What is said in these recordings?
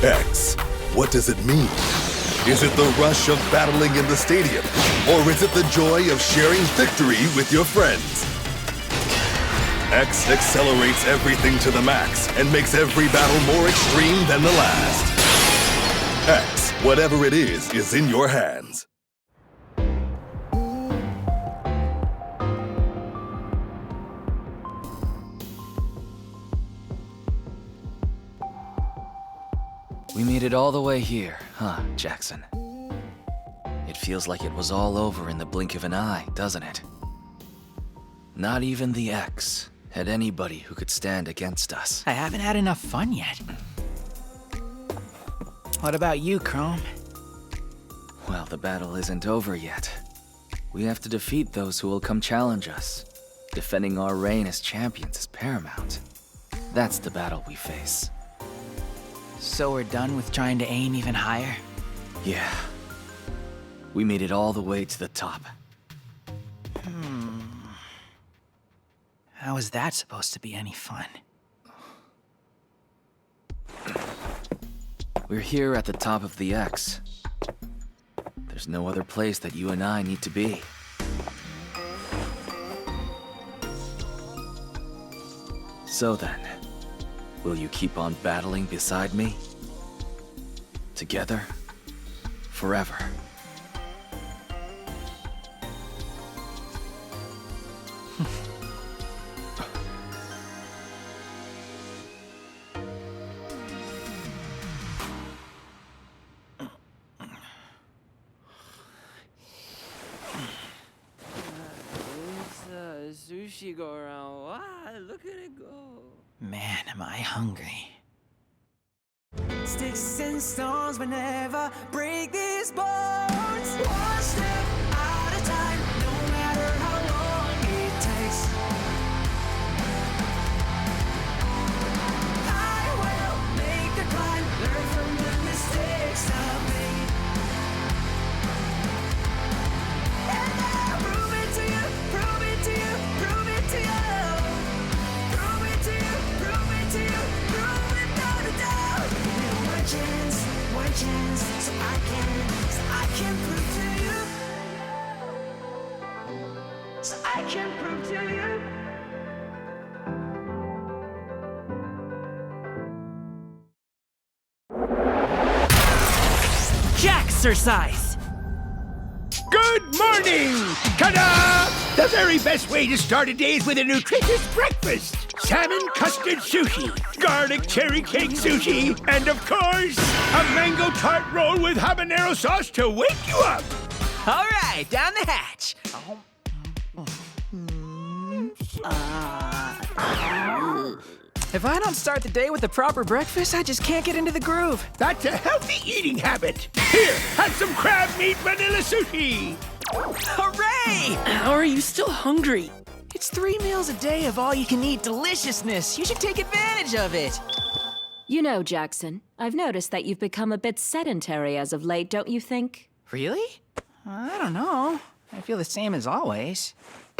X. What does it mean? Is it the rush of battling in the stadium? Or is it the joy of sharing victory with your friends? X accelerates everything to the max and makes every battle more extreme than the last. X, whatever it is in your hands. We made it all the way here, huh, Jaxon? It feels like it was all over in the blink of an eye, doesn't it? Not even the X had anybody who could stand against us. I haven't had enough fun yet. What about you, Chrome? Well, the battle isn't over yet. We have to defeat those who will come challenge us. Defending our reign as champions is paramount. That's the battle we face. So we're done with trying to aim even higher? Yeah. We made it all the way to the top. How is that supposed to be any fun? We're here at the top of the X. There's no other place that you and I need to be. So then, will you keep on battling beside me? Together? Forever? Sushi go around. Wow, look at it go. Man, am I hungry. Sticks and stones will never break these bones. One step at a time, no matter how long it takes. I will make the climb, learn from the mistakes I've made. And I'll prove it to you, prove it to you, prove it to you. Prove it to you, prove it to you, prove it without a doubt. One chance, so I can prove to you. So I can prove to you. Jax-ercise! Good morning! Ta-da! The very best way to start a day is with a nutritious breakfast. Salmon custard sushi, garlic cherry cake sushi, and of course, a mango tart roll with habanero sauce to wake you up. All right, down the hatch. If I don't start the day with a proper breakfast, I just can't get into the groove. That's a healthy eating habit. Here, have some crab meat vanilla sushi. Hooray! How are you still hungry? It's 3 meals a day of all-you-can-eat deliciousness. You should take advantage of it. You know, Jaxon, I've noticed that you've become a bit sedentary as of late, don't you think? Really? I don't know. I feel the same as always.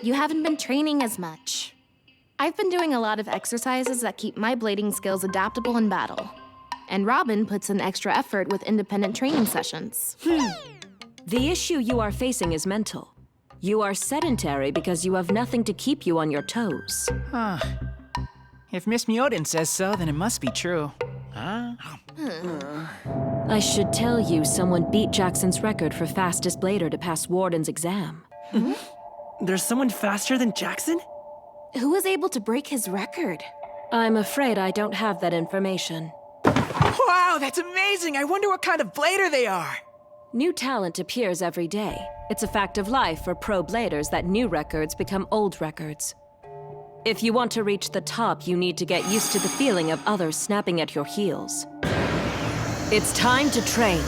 You haven't been training as much. I've been doing a lot of exercises that keep my blading skills adaptable in battle. And Robin puts in extra effort with independent training sessions. The issue you are facing is mental. You are sedentary because you have nothing to keep you on your toes. Huh. If Miss Myoden says so, then it must be true. I should tell you someone beat Jackson's record for fastest blader to pass Warden's exam. There's someone faster than Jaxon? Who was able to break his record? I'm afraid I don't have that information. Wow, that's amazing! I wonder what kind of blader they are! New talent appears every day. It's a fact of life for pro bladers that new records become old records. If you want to reach the top, you need to get used to the feeling of others snapping at your heels. It's time to train.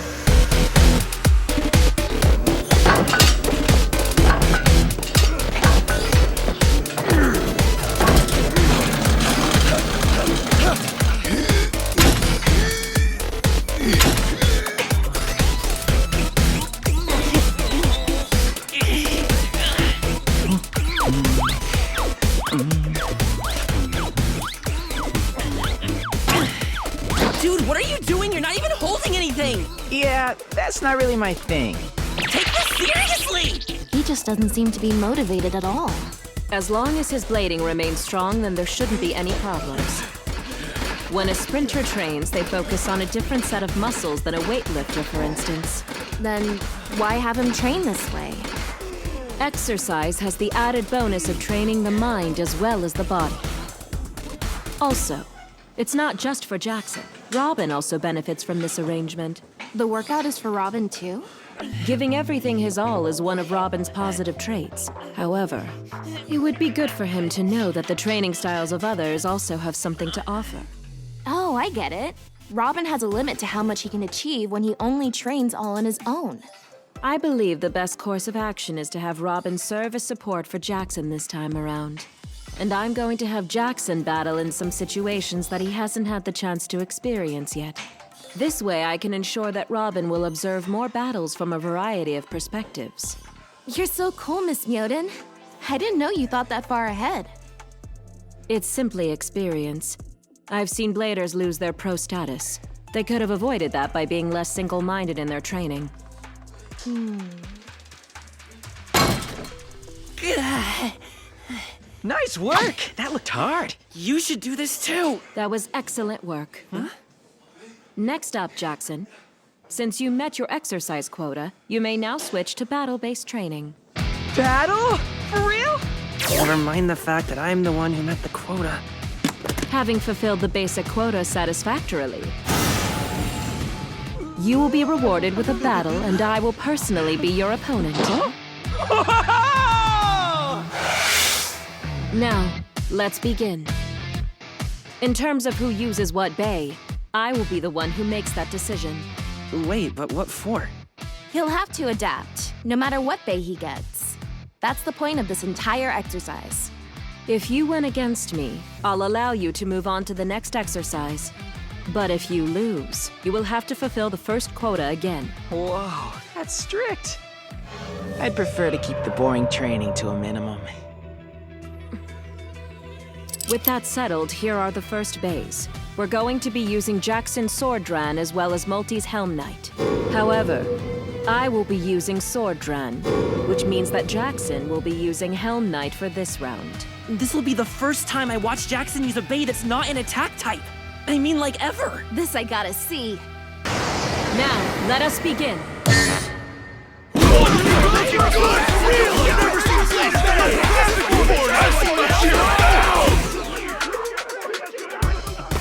Dude, what are you doing You're not even holding anything! Yeah, that's not really my thing. Take this seriously! He just doesn't seem to be motivated at all. As long as his blading remains strong, then there shouldn't be any problems. When a sprinter trains, they focus on a different set of muscles than a weightlifter, for instance. Then why have him train this way? Exercise has the added bonus of training the mind as well as the body. Also, it's not just for Jaxon. Robin also benefits from this arrangement. The workout is for Robin too? Giving everything his all is one of Robin's positive traits. However, it would be good for him to know that the training styles of others also have something to offer. Oh, I get it. Robin has a limit to how much he can achieve when he only trains all on his own. I believe the best course of action is to have Robin serve as support for Jaxon this time around. And I'm going to have Jaxon battle in some situations that he hasn't had the chance to experience yet. This way I can ensure that Robin will observe more battles from a variety of perspectives. You're so cool, Miss Myoden. I didn't know you thought that far ahead. It's simply experience. I've seen bladers lose their pro status. They could have avoided that by being less single-minded in their training. Nice work! That looked hard. You should do this too! That was excellent work. Huh? Next up, Jaxon. Since you met your exercise quota, you may now switch to battle-based training. Battle? For real? Never mind the fact that I'm the one who met the quota. Having fulfilled the basic quota satisfactorily, you will be rewarded with a battle, and I will personally be your opponent. Now, let's begin. In terms of who uses what bay, I will be the one who makes that decision. Wait, but what for? He'll have to adapt, no matter what bay he gets. That's the point of this entire exercise. If you win against me, I'll allow you to move on to the next exercise. But if you lose, you will have to fulfill the first quota again. Whoa, that's strict. I'd prefer to keep the boring training to a minimum. With that settled, here are the first bays. We're going to be using Jaxon's Sword Dran as well as Multi's Helm Knight. However, I will be using Sword Dran, which means that Jaxon will be using Helm Knight for this round. This will be the first time I watch Jaxon use a bay that's not an attack type. I mean, like, ever. This I gotta see. Now, let us begin.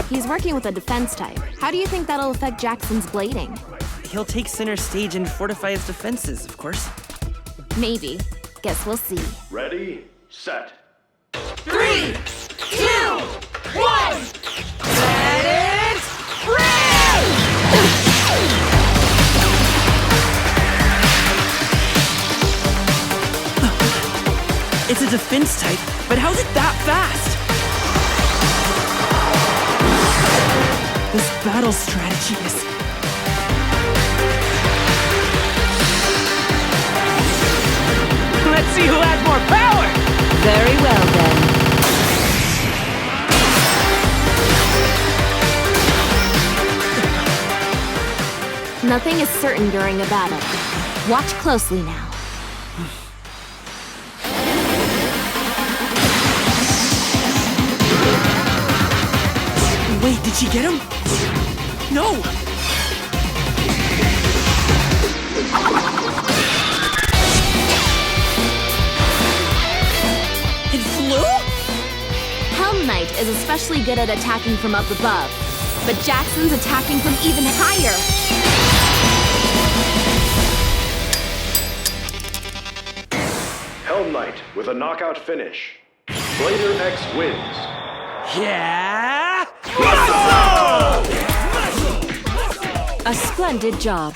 He's working with a defense type. How do you think that'll affect Jaxon's blading? He'll take center stage and fortify his defenses, of course. Maybe. Guess we'll see. Ready, set. 3, 2, 1! Let it rip! It's a defense type, but how's it that fast? This battle strategy is... Let's see who has more power! Very well, then. Nothing is certain during a battle. Watch closely now. Wait, did she get him? No! It flew? Helm Knight is especially good at attacking from up above, but Jaxon's attacking from even higher. Helm Knight with a knockout finish. Blader X wins. Yeah! A splendid job.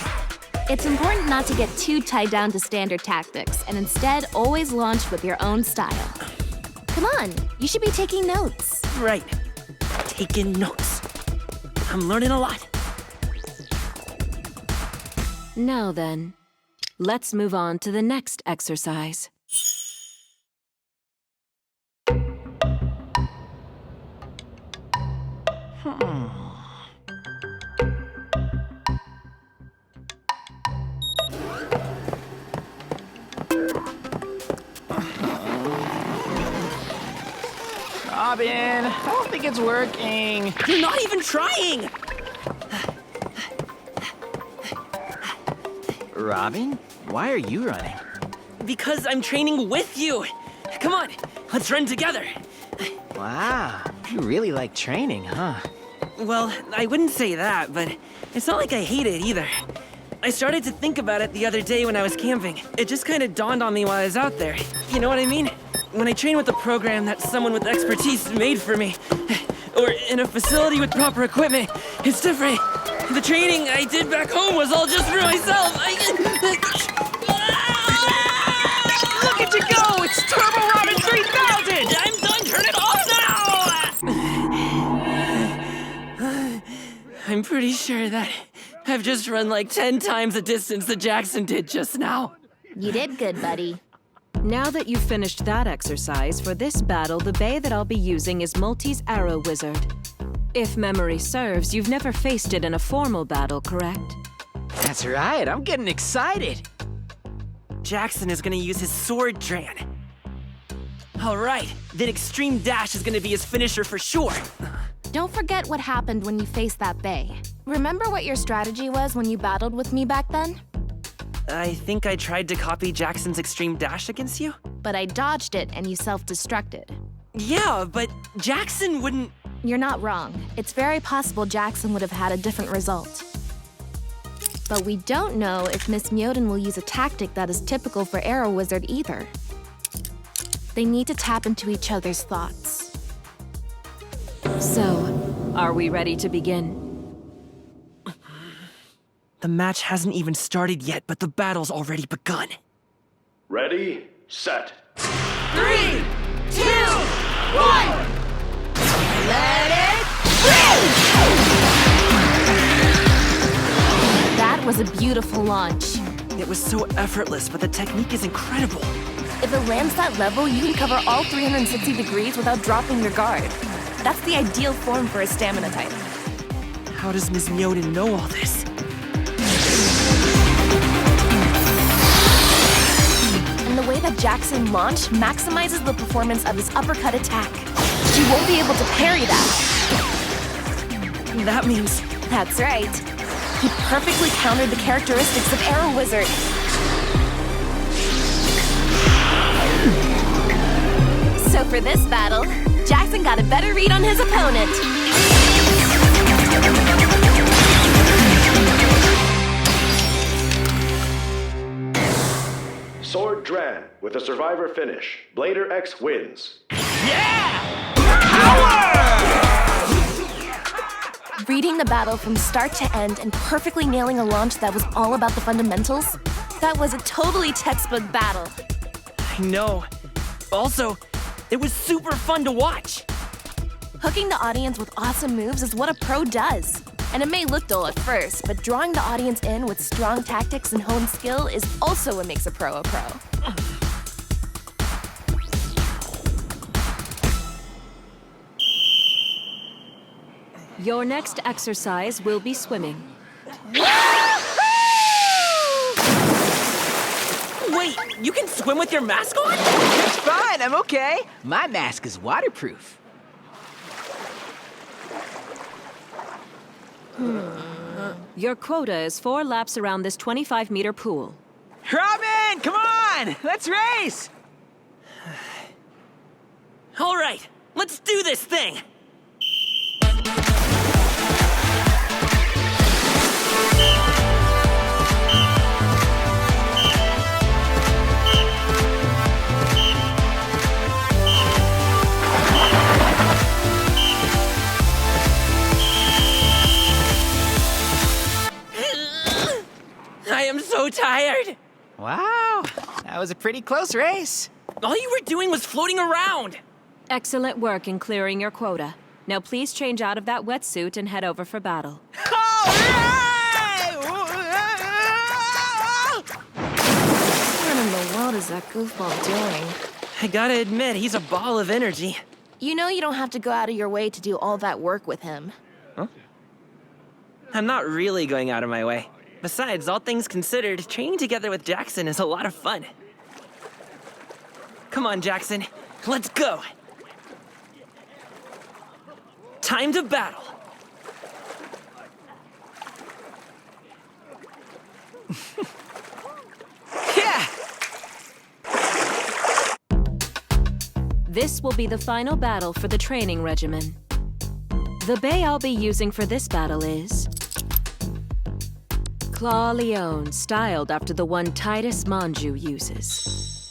It's important not to get too tied down to standard tactics, and instead always launch with your own style. Come on, you should be taking notes. Right. Taking notes. I'm learning a lot. Now then, let's move on to the next exercise. Robin, I don't think it's working. You're not even trying! Robin, why are you running? Because I'm training with you. Come on, let's run together. Wow, you really like training, huh? Well, I wouldn't say that, but it's not like I hate it either. I started to think about it the other day when I was camping. It just kind of dawned on me while I was out there. You know what I mean? When I train with a program that someone with expertise made for me, or in a facility with proper equipment, it's different. The training I did back home was all just for myself. Look at you go! It's Turbo Robin 3000! I'm done! Turn it off now! I'm pretty sure that I've just run like 10 times the distance that Jaxon did just now. You did good, buddy. Now that you've finished that exercise, for this battle, the bay that I'll be using is Multi's Arrow Wizard. If memory serves, you've never faced it in a formal battle, correct? That's right, I'm getting excited. Jaxon is gonna use his sword Dran. All right, then Extreme Dash is gonna be his finisher for sure. Don't forget what happened when you faced that bay. Remember what your strategy was when you battled with me back then? I think I tried to copy Jackson's Extreme Dash against you? But I dodged it and you self-destructed. Yeah, but Jaxon wouldn't... You're not wrong. It's very possible Jaxon would have had a different result. But we don't know if Miss Myoden will use a tactic that is typical for Arrow Wizard either. They need to tap into each other's thoughts. So, are we ready to begin? The match hasn't even started yet, but the battle's already begun. Ready, set. 3, 2, 1! Let it rip! That was a beautiful launch. It was so effortless, but the technique is incredible. If it lands that level, you can cover all 360 degrees without dropping your guard. That's the ideal form for a stamina type. How does Ms. Myoden know all this? And the way that Jaxon launched maximizes the performance of his uppercut attack. She won't be able to parry that. That means... That's right. He perfectly countered the characteristics of Arrow Wizard. So for this battle, Jaxon got a better read on his opponent. Sword Dran with a survivor finish. Blader X wins. Reading the battle from start to end and perfectly nailing a launch that was all about the fundamentals, that was a totally textbook battle. I know. Also, it was super fun to watch. Hooking the audience with awesome moves is what a pro does. And it may look dull at first, but drawing the audience in with strong tactics and honed skill is also what makes a pro a pro. Your next exercise will be swimming. Wait, you can swim with your mask on? It's fine, I'm okay. My mask is waterproof. Your quota is 4 laps around this 25-meter pool. Robin, come on! Let's race! All right, let's do this thing! I am so tired! Wow, that was a pretty close race. All you were doing was floating around! Excellent work in clearing your quota. Now please change out of that wetsuit and head over for battle. What in the world is that goofball doing? I gotta admit, he's a ball of energy. You know you don't have to go out of your way to do all that work with him. Huh? I'm not really going out of my way. Besides, all things considered, training together with Jaxon is a lot of fun. Come on, Jaxon. Let's go! Time to battle. Yeah! This will be the final battle for the training regimen. The bay I'll be using for this battle is Claw Leone, styled after the one Titus Manju uses.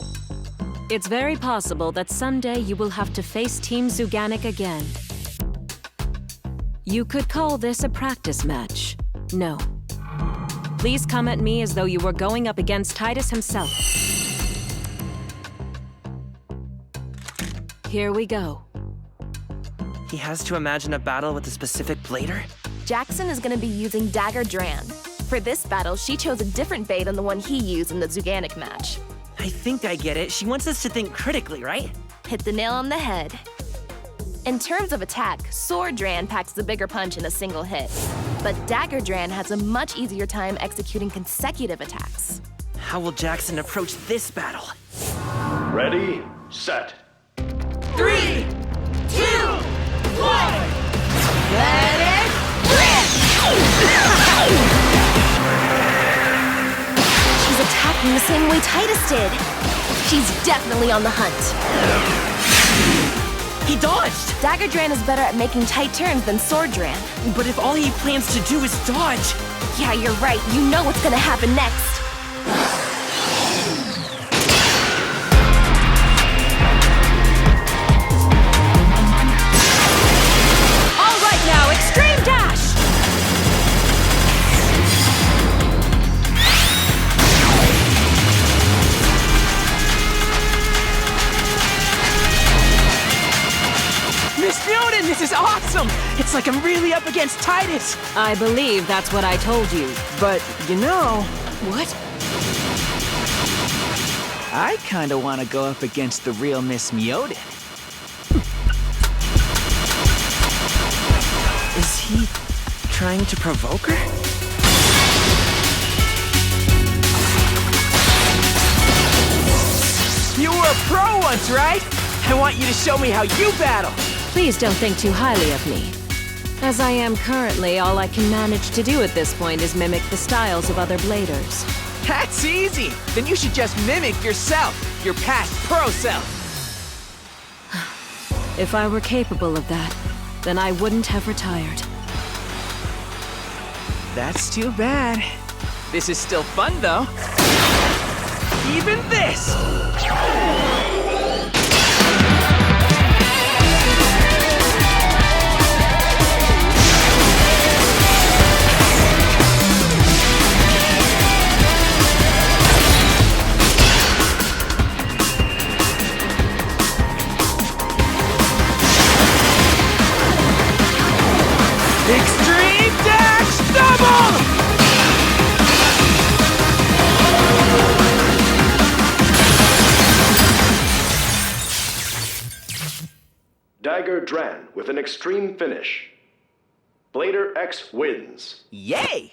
It's very possible that someday you will have to face Team Zuganic again. You could call this a practice match. No. Please come at me as though you were going up against Titus himself. Here we go. He has to imagine a battle with a specific blader? Jaxon is gonna be using Dagger Dran. For this battle, she chose a different bay than the one he used in the Zuganic match. I think I get it. She wants us to think critically, right? Hit the nail on the head. In terms of attack, Sword Dran packs the bigger punch in a single hit. But Dagger Dran has a much easier time executing consecutive attacks. How will Jaxon approach this battle? Ready, set. 3, 2, 1. Let it rip! She's attacking the same way Titus did. She's definitely on the hunt. He dodged! Dagger Dran is better at making tight turns than Sword Dran. But if all he plans to do is dodge... Yeah, you're right. You know what's gonna happen next. All right now, extreme dash! Miss Myoden, this is awesome! It's like I'm really up against Titus. I believe that's what I told you. But, you know, What? I kinda wanna go up against the real Miss Myoden. Is he trying to provoke her? You were a pro once, right? I want you to show me how you battle. Please don't think too highly of me. As I am currently, all I can manage to do at this point is mimic the styles of other bladers. That's easy. Then you should just mimic yourself, your past pro self. If I were capable of that, then I wouldn't have retired. That's too bad. This is still fun, though. Even this! Extreme dash double! Dagger Dran with an extreme finish. Blader X wins. Yay!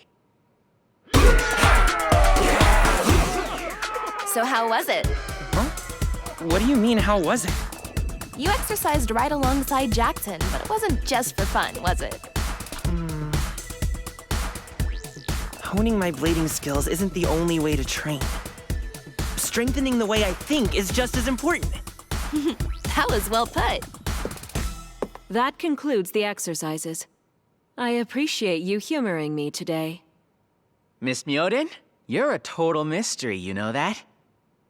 So how was it? What do you mean, how was it? You exercised right alongside Jaxon, but it wasn't just for fun, was it? Honing my blading skills isn't the only way to train. Strengthening the way I think is just as important. That was well put. That concludes the exercises. I appreciate you humoring me today. Miss Myoden, you're a total mystery, you know that?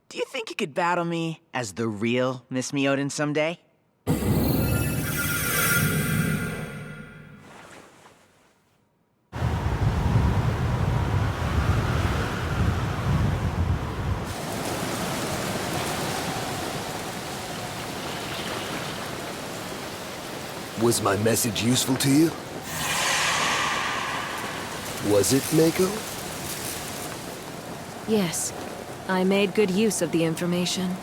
Do you think you could battle me as the real Miss Myoden someday? Was my message useful to you? Was it, Mako? Yes, I made good use of the information.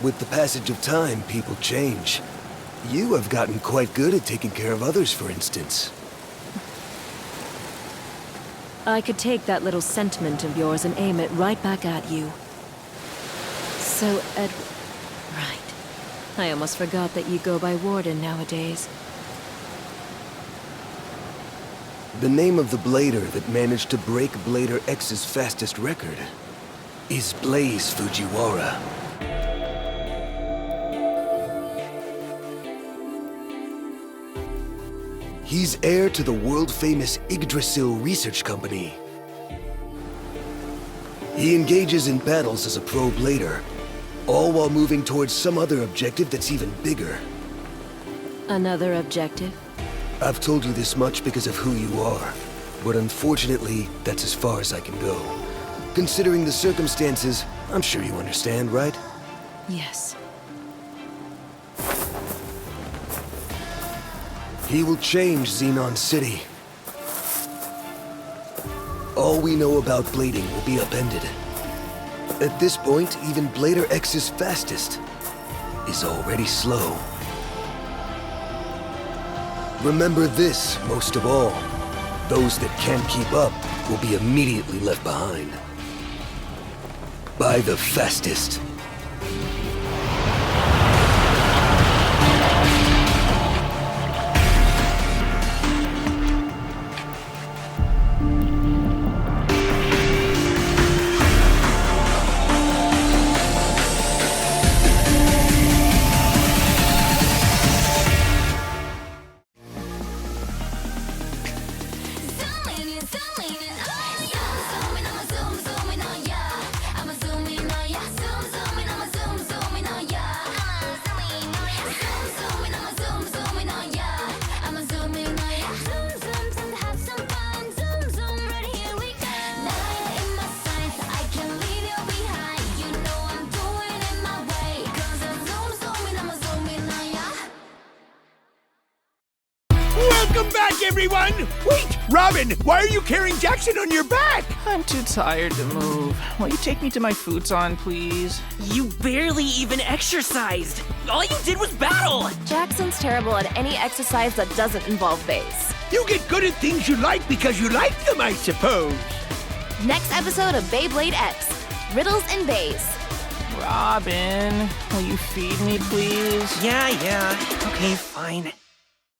With the passage of time, people change. You have gotten quite good at taking care of others, for instance. I could take that little sentiment of yours and aim it right back at you. So, Right. I almost forgot that you go by Warden nowadays. The name of the blader that managed to break Blader X's fastest record is Blaze Fujiwara. He's heir to the world-famous Yggdrasil Research Company. He engages in battles as a pro blader, all while moving towards some other objective that's even bigger. Another objective? I've told you this much because of who you are, but unfortunately, that's as far as I can go. Considering the circumstances, I'm sure you understand, right? Yes. He will change Xenon City. All we know about blading will be upended. At this point, even Blader X's fastest is already slow. Remember this, most of all. Those that can't keep up will be immediately left behind. By the fastest. Welcome back, everyone! Wait, Robin, why are you carrying Jaxon on your back? I'm too tired to move. Will you take me to my futon, please? You barely even exercised. All you did was battle. Jackson's terrible at any exercise that doesn't involve base. You get good at things you like because you like them, I suppose. Next episode of Beyblade X, Riddles and Bays. Robin, will you feed me, please? Yeah. Okay, fine.